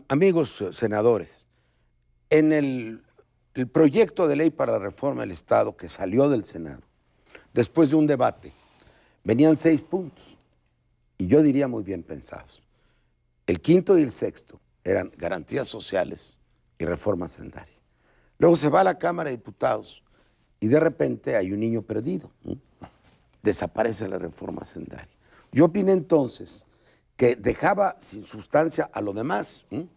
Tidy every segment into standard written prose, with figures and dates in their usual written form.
Amigos senadores, en el proyecto de ley para la reforma del Estado que salió del Senado, después de un debate, venían 6 puntos, y yo diría muy bien pensados. El quinto y el sexto eran garantías sociales y reforma hacendaria. Luego se va a la Cámara de Diputados y de repente hay un niño perdido, ¿no? Desaparece la reforma hacendaria. Yo opiné entonces que dejaba sin sustancia a lo demás, ¿no?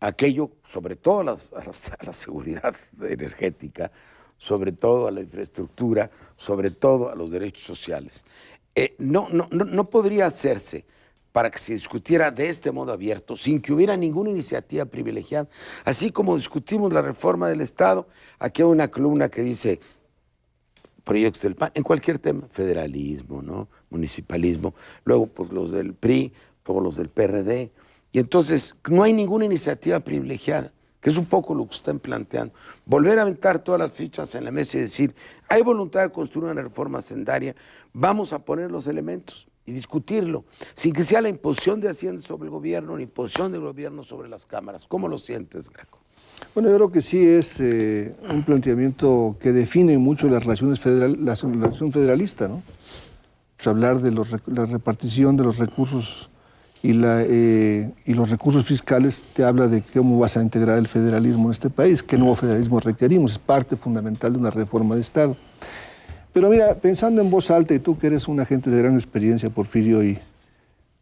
Aquello, sobre todo a la seguridad energética, sobre todo a la infraestructura, sobre todo a los derechos sociales. No podría hacerse para que se discutiera de este modo abierto, sin que hubiera ninguna iniciativa privilegiada. Así como discutimos la reforma del Estado, aquí hay una columna que dice proyectos del PAN, en cualquier tema, federalismo, ¿no? Municipalismo, luego pues los del PRI, luego los del PRD, y entonces no hay ninguna iniciativa privilegiada, que es un poco lo que están planteando. Volver a aventar todas las fichas en la mesa y decir, hay voluntad de construir una reforma hacendaria, vamos a poner los elementos y discutirlo, sin que sea la imposición de Hacienda sobre el gobierno, la imposición del gobierno sobre las cámaras. ¿Cómo lo sientes, Graco? Bueno, yo creo que sí es un planteamiento que define mucho las relaciones la relación federalista, ¿no? Pues hablar de la repartición de los recursos y los recursos fiscales te habla de cómo vas a integrar el federalismo en este país, qué nuevo federalismo requerimos, es parte fundamental de una reforma de Estado. Pero mira, pensando en voz alta, y tú que eres un agente de gran experiencia, Porfirio, y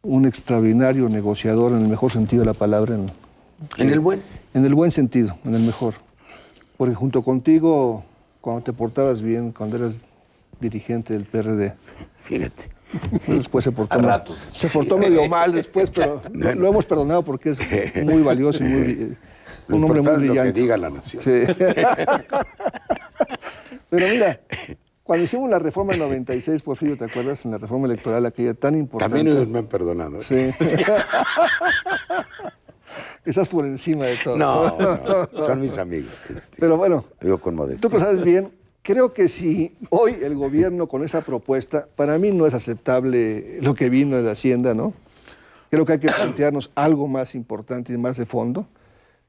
un extraordinario negociador en el mejor sentido de la palabra. ¿En el buen? En el buen sentido, en el mejor. Porque junto contigo, cuando te portabas bien, cuando eras dirigente del PRD. Fíjate. Después se portó medio mal después, pero lo hemos perdonado porque es muy valioso y un hombre muy brillante. Lo que diga la nación. Sí. Pero mira, cuando hicimos la reforma del 96, Porfirio, ¿te acuerdas? En la reforma electoral, aquella tan importante. También ellos me han perdonado. Sí. Estás por encima de todo. No, son mis amigos. Pero bueno, digo con modestia. Tú lo sabes bien. Creo que si hoy el gobierno con esa propuesta, para mí no es aceptable lo que vino de Hacienda, ¿no? Creo que hay que plantearnos algo más importante y más de fondo.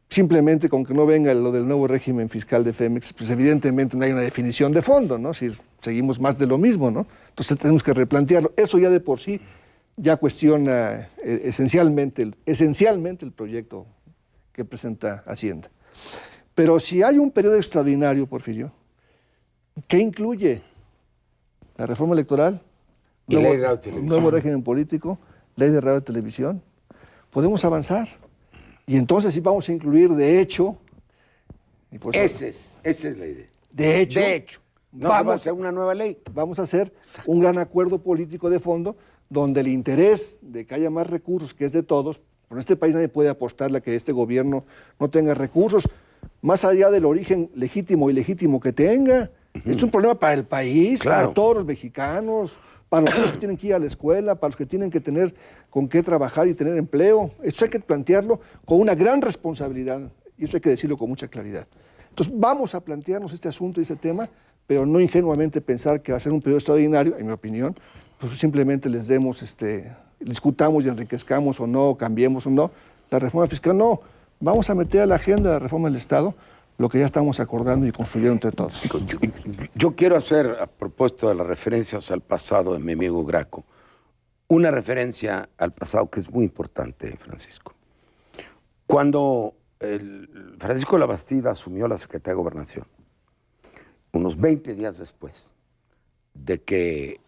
Simplemente con que no venga lo del nuevo régimen fiscal de Femex, pues evidentemente no hay una definición de fondo, ¿no? Si seguimos más de lo mismo, ¿no? Entonces tenemos que replantearlo. Eso ya de por sí ya cuestiona esencialmente el proyecto que presenta Hacienda. Pero si hay un periodo extraordinario, Porfirio, ¿qué incluye? La reforma electoral, y ley de radio y televisión, nuevo régimen político, ley de radio y televisión. Podemos avanzar. Y entonces sí vamos a incluir, de hecho... Esa es la idea. De hecho. No vamos a hacer una nueva ley. Vamos a hacer un gran acuerdo político de fondo donde el interés de que haya más recursos, que es de todos, en este país nadie puede apostarle a que este gobierno no tenga recursos, más allá del origen legítimo y ilegítimo que tenga. Es un problema para el país, claro, para todos los mexicanos, para los niños que tienen que ir a la escuela, para los que tienen que tener con qué trabajar y tener empleo. Eso hay que plantearlo con una gran responsabilidad y eso hay que decirlo con mucha claridad. Entonces vamos a plantearnos este asunto y este tema, pero no ingenuamente pensar que va a ser un periodo extraordinario, en mi opinión, pues simplemente les demos, discutamos y enriquezcamos o no, cambiemos o no. La reforma fiscal no, vamos a meter a la agenda de la reforma del Estado lo que ya estamos acordando y construyendo entre todos. Yo quiero hacer, a propósito de las referencias al pasado de mi amigo Graco, una referencia al pasado que es muy importante, Francisco. Cuando Francisco Labastida asumió la Secretaría de Gobernación, unos 20 días después de que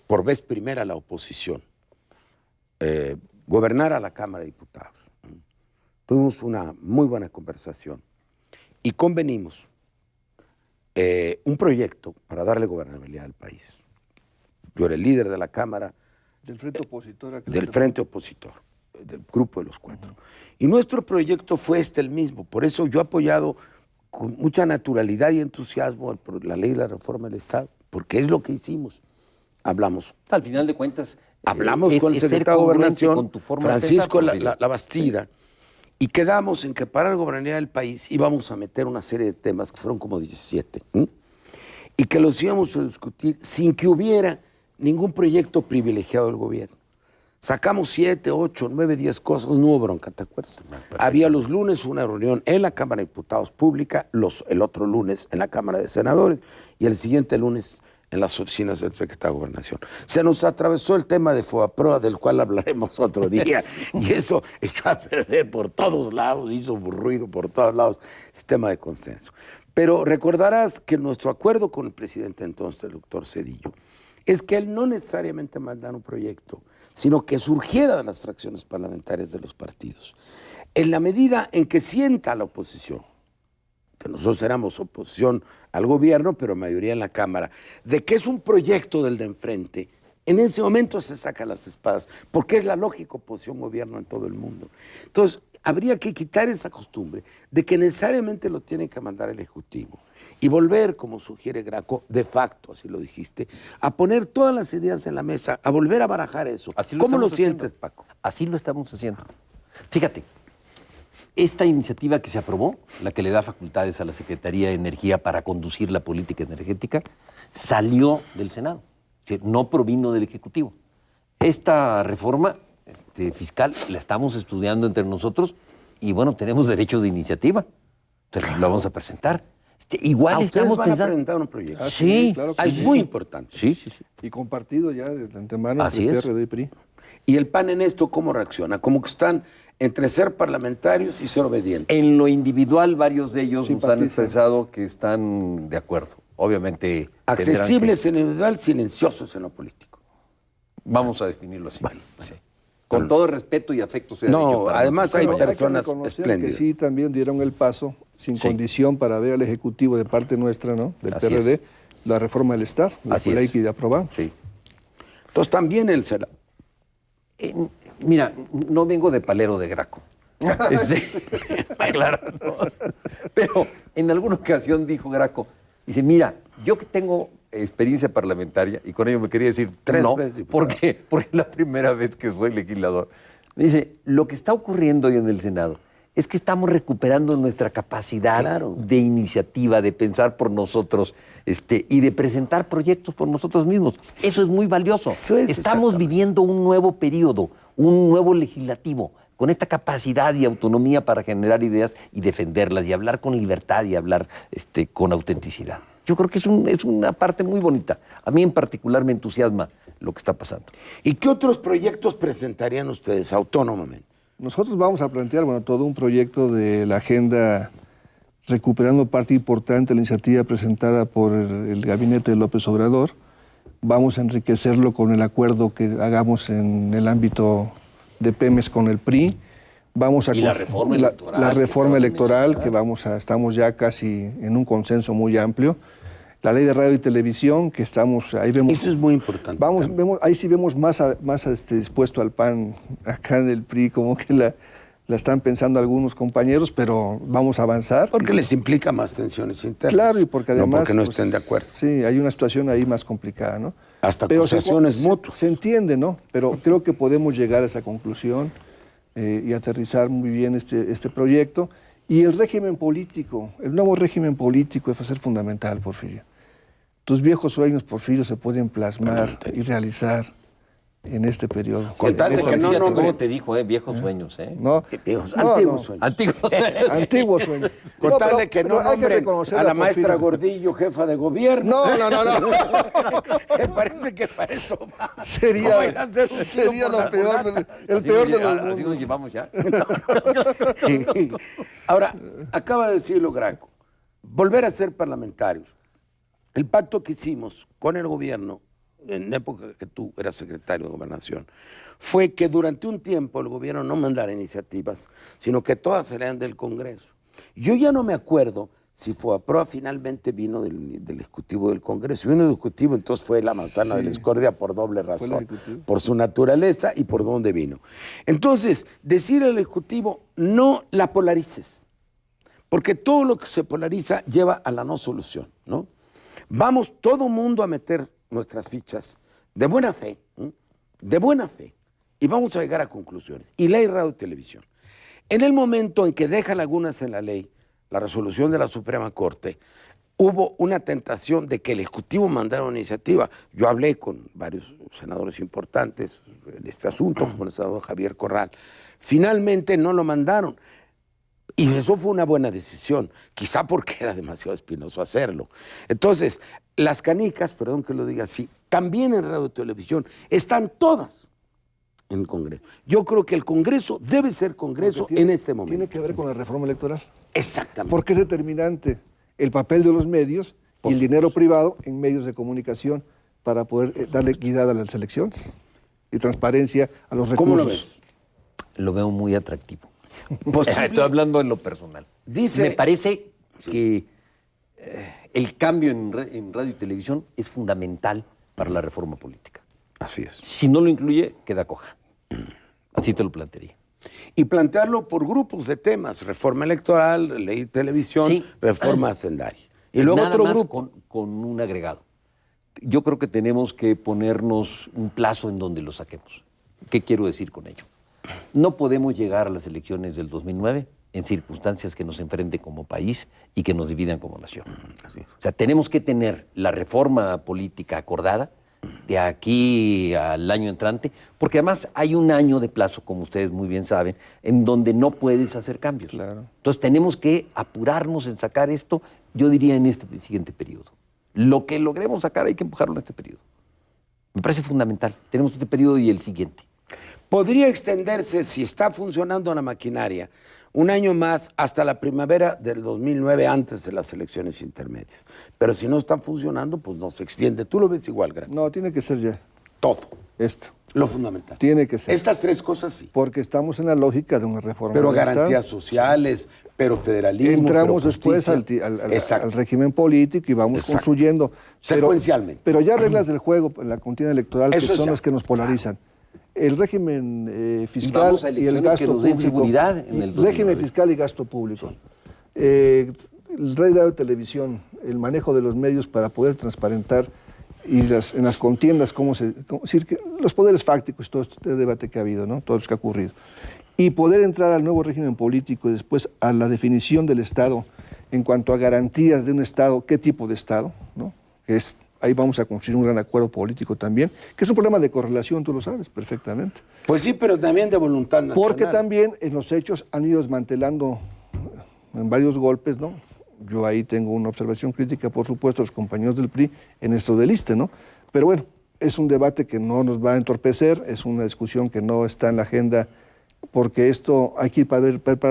por vez primera la oposición gobernara la Cámara de Diputados, tuvimos una muy buena conversación y convenimos un proyecto para darle gobernabilidad al país. Yo era el líder de la Cámara. Del Frente Opositor. Del Frente Opositor, del Grupo de los Cuatro. Y nuestro proyecto fue el mismo. Por eso yo he apoyado con mucha naturalidad y entusiasmo la ley de la reforma del Estado, porque es lo que hicimos. Hablamos. Al final de cuentas, hablamos con el secretario de Gobernación, Francisco Labastida, y quedamos en que para la gobernabilidad del país íbamos a meter una serie de temas que fueron como 17, y que los íbamos a discutir sin que hubiera ningún proyecto privilegiado del gobierno, Sacamos 7, 8, 9, 10 cosas, no hubo bronca, ¿te acuerdas? Había los lunes una reunión en la Cámara de Diputados Pública, el otro lunes en la Cámara de Senadores y el siguiente lunes en las oficinas del secretario de Gobernación. Se nos atravesó el tema de FOAPROA, del cual hablaremos otro día, y eso echó a perder por todos lados, hizo ruido por todos lados, sistema de consenso. Pero recordarás que nuestro acuerdo con el presidente entonces, el doctor Zedillo, es que él no necesariamente mandara un proyecto, sino que surgiera de las fracciones parlamentarias de los partidos. En la medida en que sienta la oposición, que nosotros éramos oposición al gobierno, pero mayoría en la Cámara, de que es un proyecto del de enfrente, en ese momento se sacan las espadas, porque es la lógica oposición-gobierno en todo el mundo. Entonces, habría que quitar esa costumbre de que necesariamente lo tiene que mandar el Ejecutivo y volver, como sugiere Graco, de facto, así lo dijiste, a poner todas las ideas en la mesa, a volver a barajar eso. ¿Cómo lo sientes, Paco? Así lo estamos haciendo. Fíjate, esta iniciativa que se aprobó, la que le da facultades a la Secretaría de Energía para conducir la política energética, salió del Senado, no provino del Ejecutivo. Esta reforma fiscal la estamos estudiando entre nosotros y bueno, tenemos derecho de iniciativa. Entonces lo vamos a presentar. Igual ustedes estamos van pensando... a presentar un proyecto. Sí, claro que Es sí. muy importante. Sí. Y compartido ya de antemano Así entre es. PRD y PRI. ¿Y el PAN en esto cómo reacciona? Como que están entre ser parlamentarios y ser obedientes. En lo individual, varios de ellos nos han Simpatizan. expresado que están de acuerdo. Obviamente... Accesibles en lo individual, silenciosos en lo político. Vamos a definirlo así. Bueno, Sí. Con todo respeto y afecto sea No, dicho para además hay nosotros. personas que reconocer espléndidas. que sí también dieron el paso sin Sí. condición para ver al Ejecutivo de parte nuestra, ¿no? Del Así PRD, es. la reforma del Estado, la Así ley es. que ya aprobamos. Sí. Entonces también el Senado. Mira, no vengo de palero de Graco. Claro, ¿no? Pero en alguna ocasión dijo Graco, dice, mira, yo que tengo experiencia parlamentaria, y con ello me quería decir Tres no, veces diputado. porque es la primera vez que soy legislador. Me dice, lo que está ocurriendo hoy en el Senado es que estamos recuperando nuestra capacidad Claro. de iniciativa, de pensar por nosotros y de presentar proyectos por nosotros mismos. Eso es muy valioso. Eso es Estamos exactamente. viviendo un nuevo periodo, un nuevo legislativo, con esta capacidad y autonomía para generar ideas y defenderlas, y hablar con libertad y hablar con autenticidad. Yo creo que es una parte muy bonita. A mí en particular me entusiasma lo que está pasando. ¿Y qué otros proyectos presentarían ustedes autónomamente? Nosotros vamos a plantear, bueno, todo un proyecto de la agenda recuperando parte importante de la iniciativa presentada por el gabinete de López Obrador. Vamos a enriquecerlo con el acuerdo que hagamos en el ámbito de Pemex con el PRI. Vamos a Y la reforma electoral, la que reforma acabas de electoral mencionar. que estamos ya casi en un consenso muy amplio. La ley de radio y televisión, que estamos, ahí vemos... Eso es muy importante. Ahí sí vemos más dispuesto al PAN acá en el PRI, como que la están pensando algunos compañeros, pero vamos a avanzar. Porque les implica más tensiones internas. Claro, y porque además... No porque no pues, estén de acuerdo. Sí, hay una situación ahí más complicada, ¿no? Hasta Pero acusaciones mutuas. Se entiende, ¿no? Pero creo que podemos llegar a esa conclusión y aterrizar muy bien este proyecto. Y el régimen político, el nuevo régimen político va a ser fundamental, Porfirio. Tus viejos sueños, Porfirio, se pueden plasmar y realizar en este periodo. Con tal de que no Fíjate nombren. cómo te dijo, viejos sueños, ¿No? Viejos, No, antiguos no. sueños. Antiguos. Antiguos sueños. Con No, tal pero- de que no pero hay nombren reconocer a la maestra Porfirio. Gordillo jefa de gobierno. No. Me parece que para eso va. No Sería vaya a ser un tiro sería por lo la peor, culata. el peor de los Así nos mundos. llevamos ya. Ahora, acaba de decirlo Graco, volver a ser parlamentarios. El pacto que hicimos con el gobierno, en época que tú eras secretario de Gobernación, fue que durante un tiempo el gobierno no mandara iniciativas, sino que todas serían del Congreso. Yo ya no me acuerdo si FOAPROA finalmente vino del Ejecutivo del Congreso. Vino del Ejecutivo, entonces fue la manzana de la discordia por doble razón, Ejecutivo. por su naturaleza y por dónde vino. Entonces, decir al Ejecutivo, no la polarices, porque todo lo que se polariza lleva a la no solución, ¿no? Vamos todo mundo a meter nuestras fichas de buena fe, y vamos a llegar a conclusiones. Y ley, radio y televisión. En el momento en que deja lagunas en la ley, la resolución de la Suprema Corte, hubo una tentación de que el Ejecutivo mandara una iniciativa. Yo hablé con varios senadores importantes en este asunto, como el senador Javier Corral. Finalmente no lo mandaron. Y eso fue una buena decisión, quizá porque era demasiado espinoso hacerlo. Entonces, las canicas, perdón que lo diga así, también en radio y televisión, están todas en el Congreso. Yo creo que el Congreso debe ser Congreso en este momento. Tiene que ver con la reforma electoral. Exactamente. Porque es determinante el papel de los medios y el dinero privado en medios de comunicación para poder darle equidad a las elecciones y transparencia a los recursos. ¿Cómo lo ves? Lo veo muy atractivo. Posible. Estoy hablando en lo personal. Me parece que el cambio en radio y televisión es fundamental para la reforma política. Así es. Si no lo incluye, queda coja. Así te lo plantearía. Y plantearlo por grupos de temas, reforma electoral, ley de televisión, Sí. reforma hacendaria. Y luego Nada otro más grupo. con un agregado. Yo creo que tenemos que ponernos un plazo en donde lo saquemos. ¿Qué quiero decir con ello? No podemos llegar a las elecciones del 2009 en circunstancias que nos enfrenten como país y que nos dividan como nación. Así es. O sea, tenemos que tener la reforma política acordada de aquí al año entrante, porque además hay un año de plazo, como ustedes muy bien saben, en donde no puedes hacer cambios. Claro. Entonces tenemos que apurarnos en sacar esto, yo diría en este siguiente periodo. Lo que logremos sacar hay que empujarlo en este periodo. Me parece fundamental. Tenemos este periodo y el siguiente. Podría extenderse, si está funcionando la maquinaria, un año más hasta la primavera del 2009, antes de las elecciones intermedias. Pero si no está funcionando, pues no se extiende. ¿Tú lo ves igual, Graco? No, tiene que ser ya Todo. esto. Lo fundamental. Tiene que ser. Estas tres cosas sí. Porque estamos en la lógica de una reforma Pero del Estado. garantías sociales, pero federalismo, Entramos pero después justicia. al régimen político y vamos Exacto. construyendo. Secuencialmente. Pero ya reglas del juego en la contienda electoral Eso que es son ya. las que nos polarizan. El régimen fiscal vamos a y el elecciones gasto que nos den público. seguridad en el 2009. Régimen fiscal y gasto público. El radio de televisión, el manejo de los medios para poder transparentar y en las contiendas, los poderes fácticos, todo este debate que ha habido, ¿no? Todo lo que ha ocurrido. Y poder entrar al nuevo régimen político y después a la definición del Estado en cuanto a garantías de un Estado, qué tipo de Estado, ¿no? Ahí vamos a construir un gran acuerdo político también, que es un problema de correlación, tú lo sabes perfectamente. Pues sí, pero también de voluntad nacional. Porque también en los hechos han ido desmantelando en varios golpes, ¿no? Yo ahí tengo una observación crítica, por supuesto, a los compañeros del PRI en esto del ISSSTE, ¿no? Pero bueno, es un debate que no nos va a entorpecer, es una discusión que no está en la agenda, porque esto hay que ir para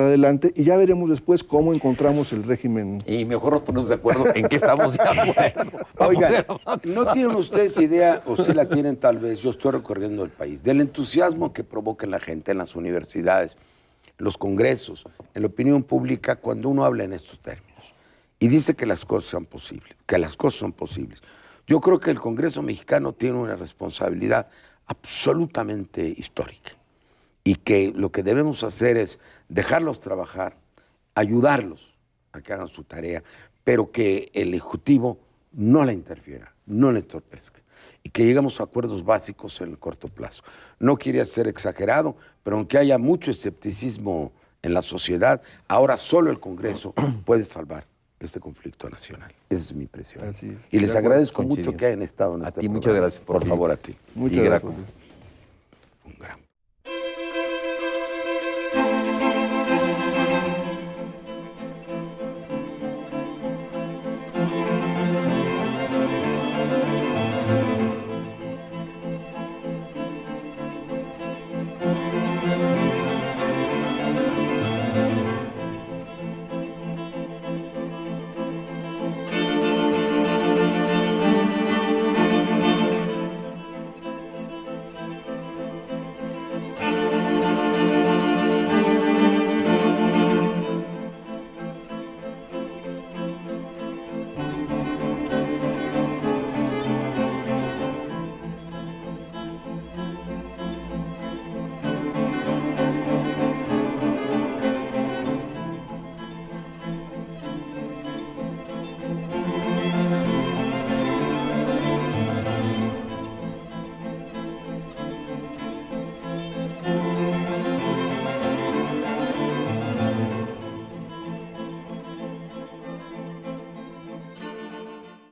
adelante y ya veremos después cómo encontramos el régimen. Y mejor nos ponemos de acuerdo en qué estamos de acuerdo. Oigan, ¿no tienen ustedes idea, o si la tienen tal vez, yo estoy recorriendo el país, del entusiasmo que provoca en la gente, en las universidades, en los congresos, en la opinión pública, cuando uno habla en estos términos y dice que las cosas sean posibles, que las cosas son posibles? Yo creo que el Congreso mexicano tiene una responsabilidad absolutamente histórica y que lo que debemos hacer es dejarlos trabajar, ayudarlos a que hagan su tarea, pero que el Ejecutivo no la interfiera, no la entorpezca y que lleguemos a acuerdos básicos en el corto plazo. No quería ser exagerado, pero aunque haya mucho escepticismo en la sociedad, ahora solo el Congreso puede salvar este conflicto nacional. Esa es mi impresión. Así es. Y les De acuerdo, agradezco coincidimos. mucho que hayan estado en A este ti muchas programa. gracias Por por favor, a ti. Muchas Y gracias. gracias. Un gran